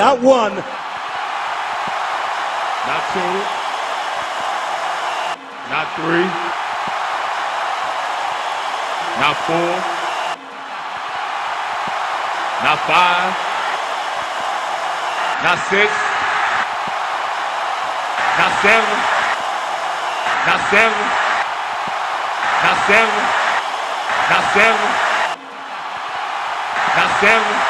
Not one. Not two. Not three. Not four. Not five. Not six. Not seven. Not seven. Not seven. Not seven. Not seven.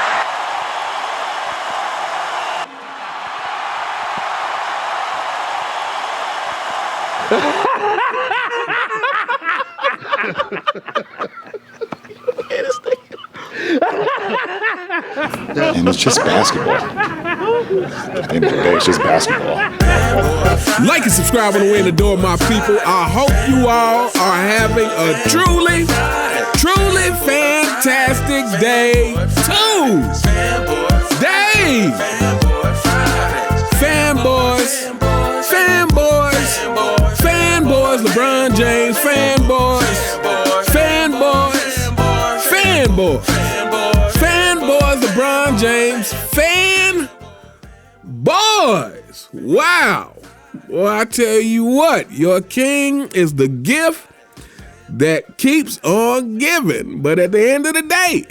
And it's just basketball. At the end of the day, it's just basketball. Like and subscribe on the way in the door, my people. I hope you all are having a truly fantastic day. Fanboys, LeBron James, fanboys, LeBron James, fanboys. Wow. Well, I tell you what, your king is the gift that keeps on giving. But at the end of the day,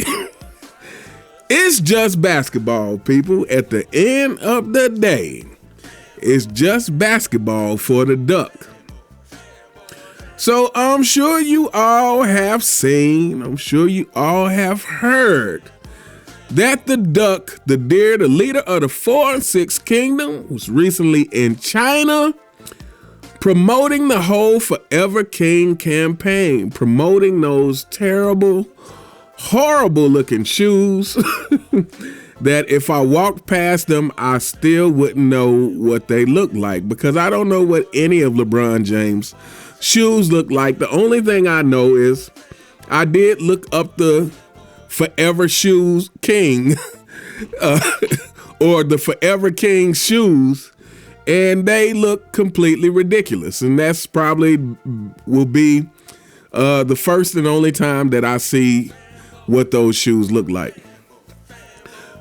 it's just basketball, people. At the end of the day, it's just basketball for the Duck. So I'm sure you all have seen, I'm sure you all have heard that the Duck, the deer, the leader of the 4 and 6 Kingdom, was recently in China promoting the whole Forever King campaign, promoting those terrible, horrible looking shoes that if I walked past them, I still wouldn't know what they look like, because I don't know what any of LeBron James' shoes look like. The only thing I know is I did look up the Forever Shoes King or the Forever King shoes, and they look completely ridiculous. And that's probably will be the first and only time that I see what those shoes look like.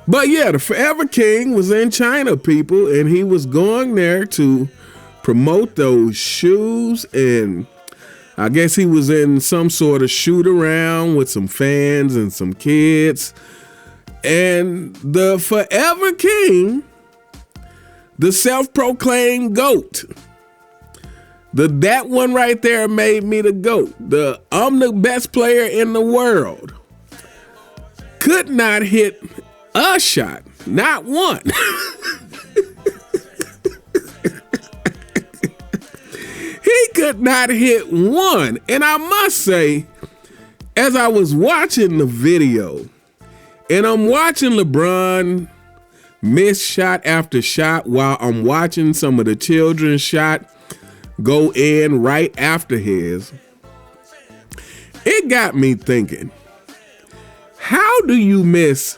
But yeah, the Forever King was in China, people, and he was going there to promote those shoes, and I guess he was in some sort of shoot around with some fans and some kids. And the Forever King, the self-proclaimed GOAT, that one right there made me the GOAT. I'm the best player in the world. Could not hit a shot, not one. He could not hit one. And I must say, as I was watching the video, and I'm watching LeBron miss shot after shot while I'm watching some of the children's shot go in right after his, it got me thinking, how do you miss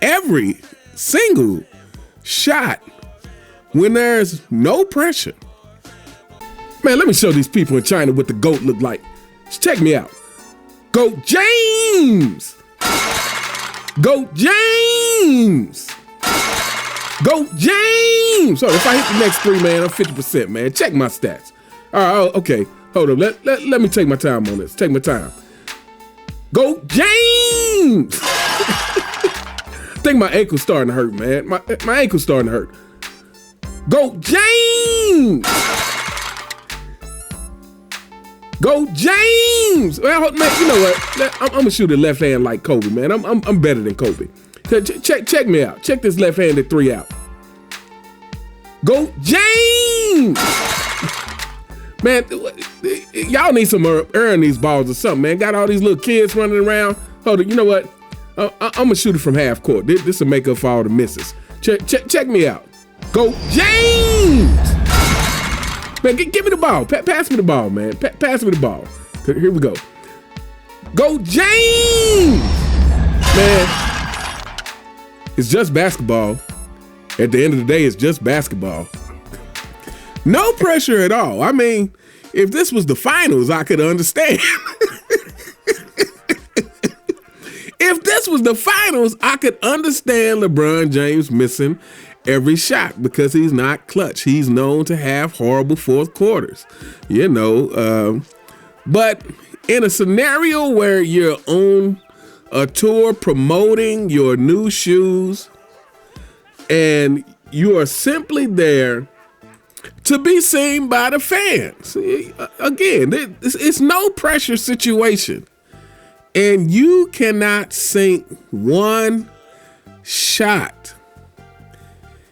every single shot when there's no pressure? Man, let me show these people in China what the GOAT look like. Just check me out. GOAT James. GOAT James. GOAT James. So if I hit the next three, man, I'm 50%, man. Check my stats. All right, okay. Hold up. Let me take my time on this. Take my time. GOAT James. I think my ankle's starting to hurt, man. My ankle's starting to hurt. GOAT James. Go James! Well, man, you know what? I'm gonna shoot a left hand like Kobe, man. I'm better than Kobe. Check me out. Check this left-handed three out. Go James! Man, y'all need some earn these balls or something, man. Got all these little kids running around. Hold on, you know what? I'm gonna shoot it from half court. This will make up for all the misses. Check me out. Go James! Man, give me the ball. Pass me the ball, man. Pass me the ball. Here we go. Go James! Man, it's just basketball. At the end of the day, it's just basketball. No pressure at all. I mean, if this was the finals, I could understand. If this was the finals, I could understand LeBron James missing every shot because he's not clutch. He's known to have horrible fourth quarters, but in a scenario where you're on a tour promoting your new shoes and you are simply there to be seen by the fans. Again, it's no pressure situation. And you cannot sink one shot.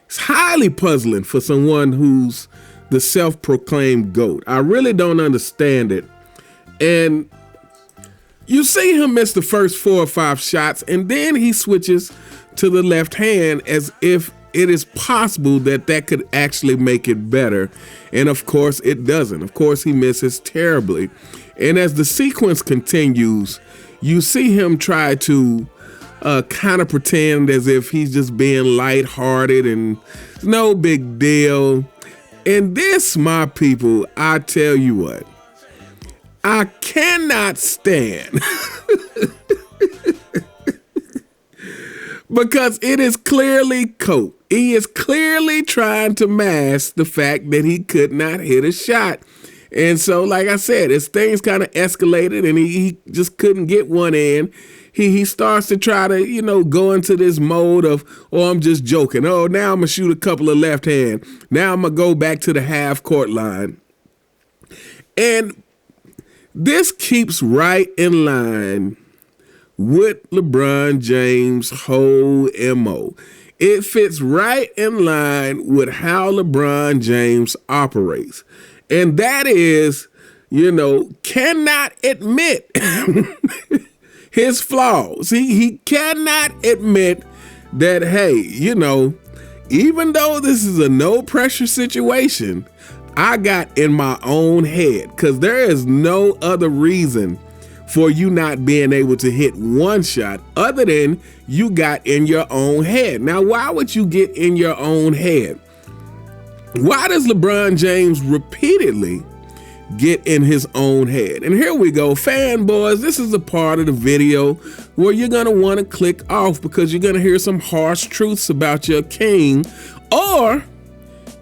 It's highly puzzling for someone who's the self-proclaimed GOAT. I really don't understand it. And you see him miss the first 4 or 5 shots, and then he switches to the left hand as if it is possible that could actually make it better. And of course it doesn't. Of course he misses terribly. And as the sequence continues, you see him try to kind of pretend as if he's just being lighthearted and no big deal. And this, my people, I tell you what, I cannot stand because it is clearly coke. He is clearly trying to mask the fact that he could not hit a shot. And so, like I said, as things kind of escalated and he just couldn't get one in, he starts to try to, go into this mode of, oh, I'm just joking. Oh, now I'm going to shoot a couple of left hand. Now I'm going to go back to the half court line. And this keeps right in line with LeBron James' whole MO. It fits right in line with how LeBron James operates. And that is, cannot admit his flaws. He cannot admit that, hey, even though this is a no pressure situation, I got in my own head, because there is no other reason for you not being able to hit one shot other than you got in your own head. Now, why would you get in your own head? Why does LeBron James repeatedly get in his own head? And here we go, fanboys, this is a part of the video where you're going to want to click off because you're going to hear some harsh truths about your king. Or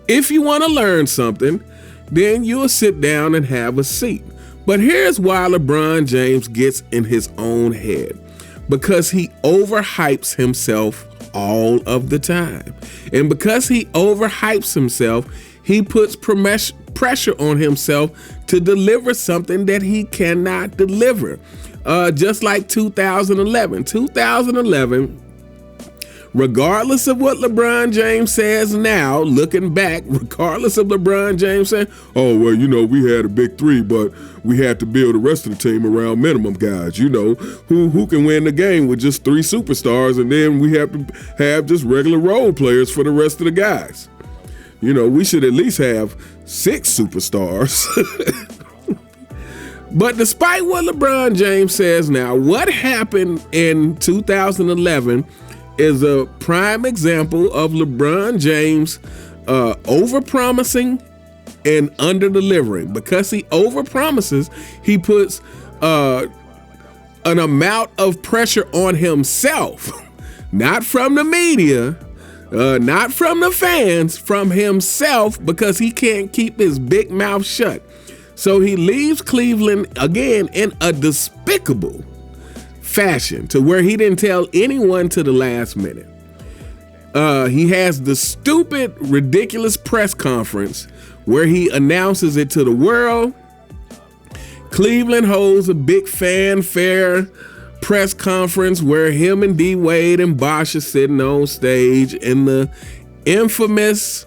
if you want to learn something, then you'll sit down and have a seat. But here's why LeBron James gets in his own head. Because he overhypes himself all of the time. And because he overhypes himself, he puts pressure on himself to deliver something that he cannot deliver. Just like 2011. 2011, regardless of what LeBron James says now, looking back, regardless of LeBron James saying, oh, well, we had a big three, but we had to build the rest of the team around minimum guys, who can win the game with just 3 superstars, and then we have to have just regular role players for the rest of the guys. We should at least have 6 superstars. But despite what LeBron James says now, what happened in 2011 is a prime example of LeBron James overpromising and under-delivering. Because he overpromises, he puts an amount of pressure on himself, not from the media, not from the fans, from himself, because he can't keep his big mouth shut. So he leaves Cleveland again in a despicable fashion, to where he didn't tell anyone to the last minute. He has the stupid, ridiculous press conference where he announces it to the world. Cleveland holds a big fanfare press conference where him and D Wade and Bosh are sitting on stage, and the infamous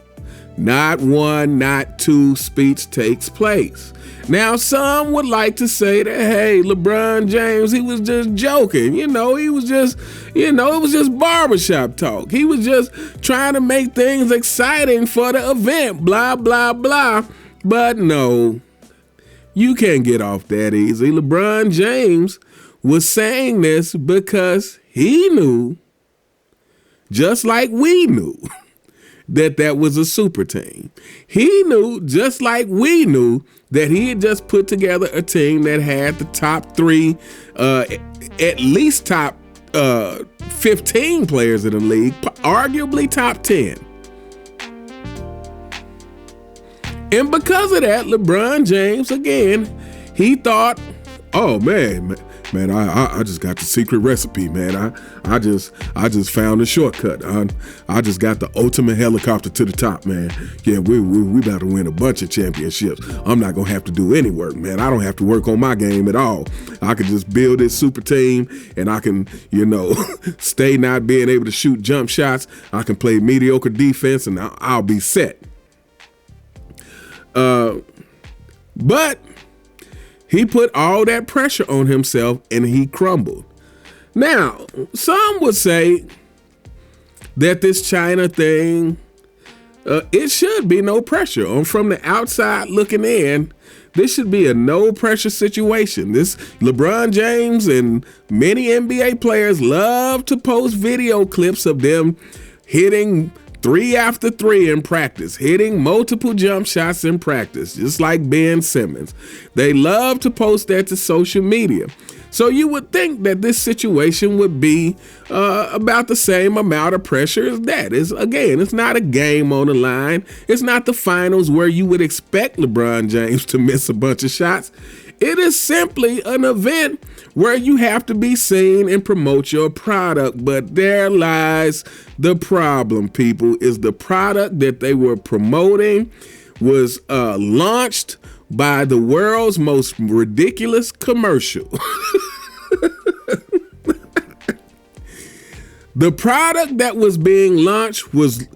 not 1, not 2 speech takes place. Now, some would like to say that, hey, LeBron James, he was just joking. He was just, it was just barbershop talk. He was just trying to make things exciting for the event, blah, blah, blah. But no, you can't get off that easy. LeBron James was saying this because he knew, just like we knew, that was a super team. He knew, just like we knew, that he had just put together a team that had the top 3, at least top 15 players in the league, arguably top 10. And because of that, LeBron James, again, he thought, oh man, I just got the secret recipe, man. I just found a shortcut. I just got the ultimate helicopter to the top, man. Yeah, we about to win a bunch of championships. I'm not gonna have to do any work, man. I don't have to work on my game at all. I can just build this super team, and I can, stay not being able to shoot jump shots. I can play mediocre defense, and I'll be set. But he put all that pressure on himself and he crumbled. Now, some would say that this China thing, it should be no pressure. From the outside looking in, this should be a no pressure situation. This LeBron James and many NBA players love to post video clips of them hitting 3 after 3 in practice, hitting multiple jump shots in practice, just like Ben Simmons. They love to post that to social media. So you would think that this situation would be about the same amount of pressure as that. It's not a game on the line. It's not the finals where you would expect LeBron James to miss a bunch of shots. It is simply an event where you have to be seen and promote your product. But there lies the problem, people, is the product that they were promoting was launched by the world's most ridiculous commercial. The product that was being launched was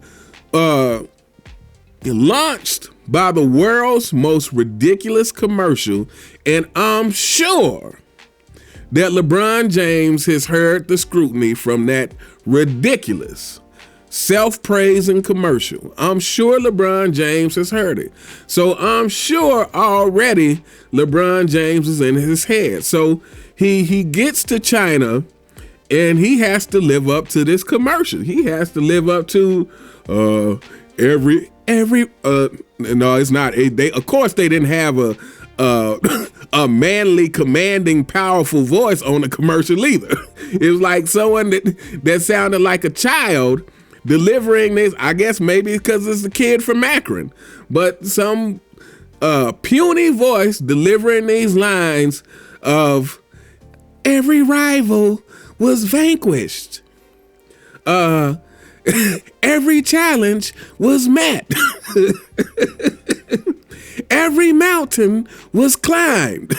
launched by the world's most ridiculous commercial, and I'm sure that LeBron James has heard the scrutiny from that ridiculous self-praising commercial. I'm sure LeBron James has heard it. So I'm sure already LeBron James is in his head. So he gets to China and he has to live up to this commercial. He has to live up to no, it's not. Of course they didn't have a manly, commanding, powerful voice on the commercial either. It was like someone that sounded like a child delivering this. I guess maybe because it's a kid from Akron, but some puny voice delivering these lines of every rival was vanquished. Every challenge was met. Every mountain was climbed.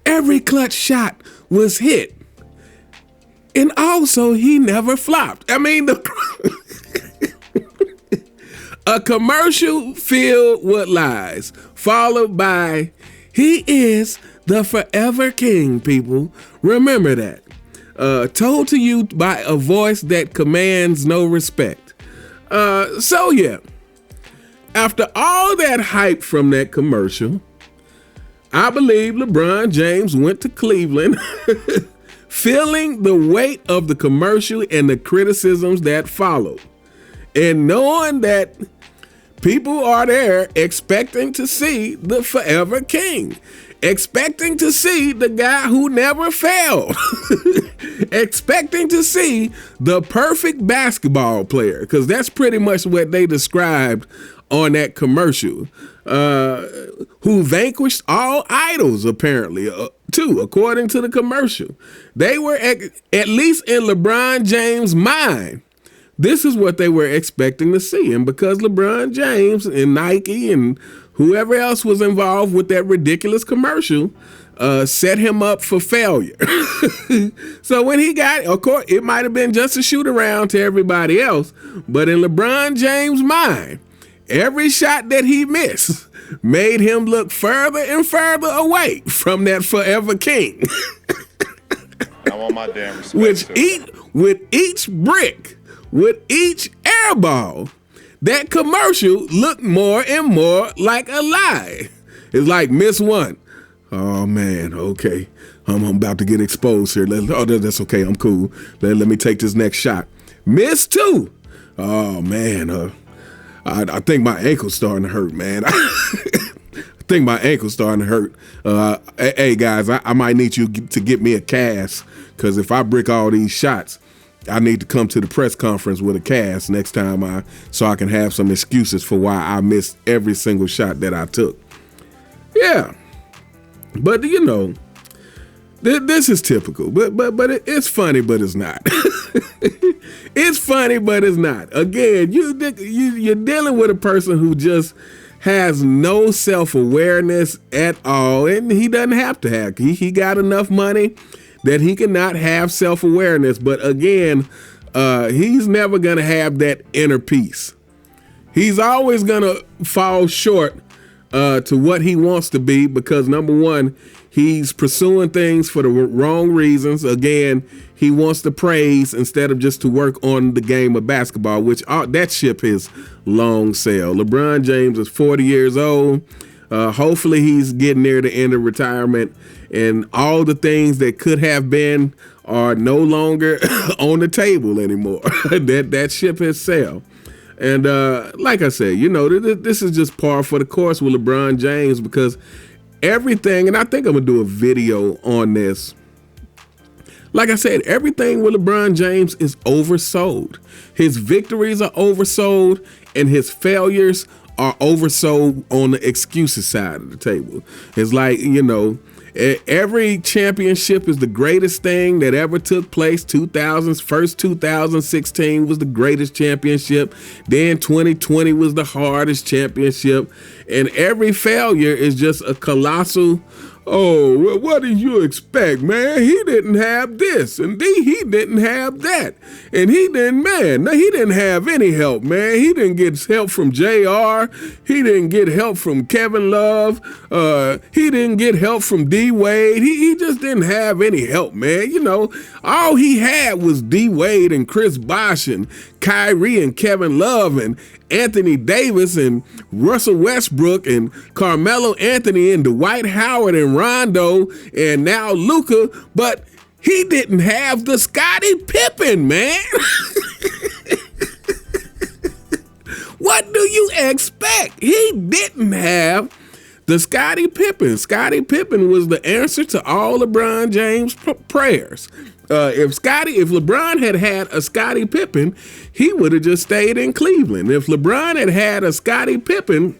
Every clutch shot was hit. And also, he never flopped. I mean, a commercial filled with lies, followed by, he is the forever king, people. Remember that. Told to you by a voice that commands no respect. So yeah, after all that hype from that commercial, I believe LeBron James went to Cleveland feeling the weight of the commercial and the criticisms that followed, and knowing that people are there expecting to see the forever king, expecting to see the guy who never failed, expecting to see the perfect basketball player, because that's pretty much what they described on that commercial, who vanquished all idols, apparently, too, according to the commercial. They were, at least in LeBron James' mind, this is what they were expecting to see. And because LeBron James and Nike and whoever else was involved with that ridiculous commercial set him up for failure. So when he got, of course, it might have been just a shoot around to everybody else, but in LeBron James' mind, every shot that he missed made him look further and further away from that forever king. I want my damn respect. With each brick, with each air ball, that commercial looked more and more like a lie. It's like, miss one. Oh man, okay. I'm about to get exposed here. That's okay, I'm cool. Let me take this next shot. Miss two. Oh man, I think my ankle's starting to hurt, man. I think my ankle's starting to hurt. Hey guys, I might need you to get me a cast, because if I brick all these shots, I need to come to the press conference with a cast next time so I can have some excuses for why I missed every single shot that I took. Yeah. But you know, this is typical. But it's funny, but it's not. It's funny, but it's not. Again, you're dealing with a person who just has no self-awareness at all, and he doesn't have to have. He got enough money that he cannot have self-awareness. But again, he's never going to have that inner peace. He's always going to fall short to what he wants to be because, number one, he's pursuing things for the wrong reasons. Again, he wants to praise instead of just to work on the game of basketball, which that ship is long sailed. LeBron James is 40 years old. Hopefully he's getting near the end of retirement, and all the things that could have been are no longer on the table anymore. that ship has sailed. And like I said, you know, this is just par for the course with LeBron James because everything, and I think I'm going to do a video on this. Like I said, everything with LeBron James is oversold. His victories are oversold, and his failures are oversold on the excuses side of the table. It's like, you know, every championship is the greatest thing that ever took place. 2016 was the greatest championship. Then 2020 was the hardest championship. And every failure is just a colossal, oh, what did you expect, man? He didn't have this, and he didn't have that. And he didn't have any help, man. He didn't get help from JR. He didn't get help from Kevin Love. He didn't get help from D Wade. He just didn't have any help, man. You know, all he had was D Wade and Chris Bosh and Kyrie and Kevin Love and Anthony Davis and Russell Westbrook and Carmelo Anthony and Dwight Howard and Rondo and now Luka, but he didn't have the Scottie Pippen, man. What do you expect? He didn't have the Scottie Pippen. Scottie Pippen was the answer to all LeBron James' prayers. If LeBron had a Scottie Pippen, he would have just stayed in Cleveland. If LeBron had a Scottie Pippen,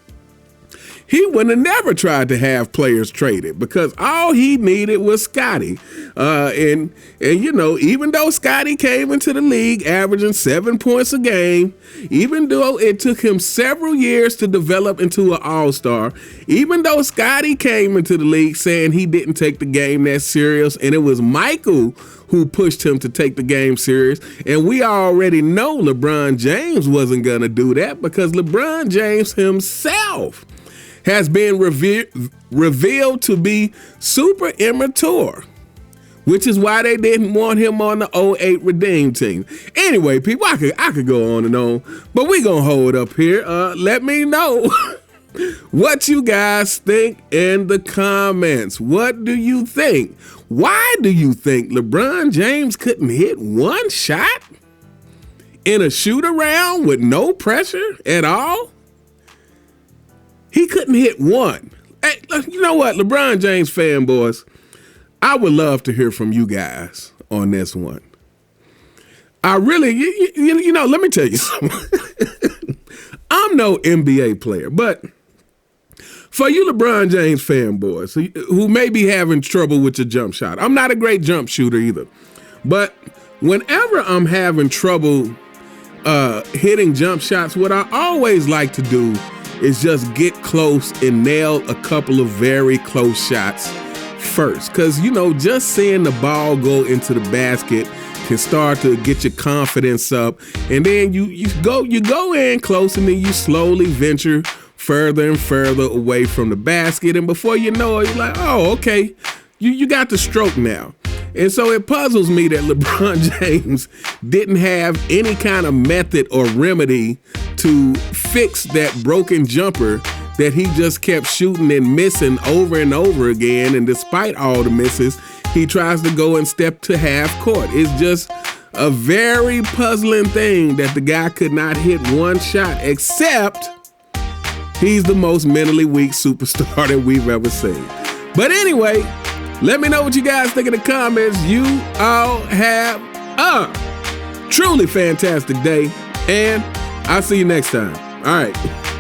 he would have never tried to have players traded because all he needed was Scottie. And you know, even though Scottie came into the league averaging 7 points a game, even though it took him several years to develop into an all-star, even though Scottie came into the league saying he didn't take the game that serious, and it was Michael who pushed him to take the game serious. And we already know LeBron James wasn't going to do that because LeBron James himself has been revealed to be super immature, which is why they didn't want him on the 08 Redeem team. Anyway, people, I could go on and on, but we gonna hold up here. Let me know what you guys think in the comments. What do you think? Why do you think LeBron James couldn't hit one shot in a shoot around with no pressure at all? He couldn't hit one. Hey, you know what, LeBron James fanboys, I would love to hear from you guys on this one. I really, you know, let me tell you something. I'm no NBA player, but for you LeBron James fanboys who may be having trouble with your jump shot, I'm not a great jump shooter either, but whenever I'm having trouble hitting jump shots, what I always like to do is just get close and nail a couple of very close shots first. Because, you know, just seeing the ball go into the basket can start to get your confidence up. And then you go in close, and then you slowly venture further and further away from the basket. And before you know it, you're like, oh, okay, you got the stroke now. And so it puzzles me that LeBron James didn't have any kind of method or remedy to fix that broken jumper that he just kept shooting and missing over and over again. And despite all the misses, he tries to go and step to half court. It's just a very puzzling thing that the guy could not hit one shot, except he's the most mentally weak superstar that we've ever seen. But anyway, let me know what you guys think in the comments. You all have a truly fantastic day, and I'll see you next time. All right.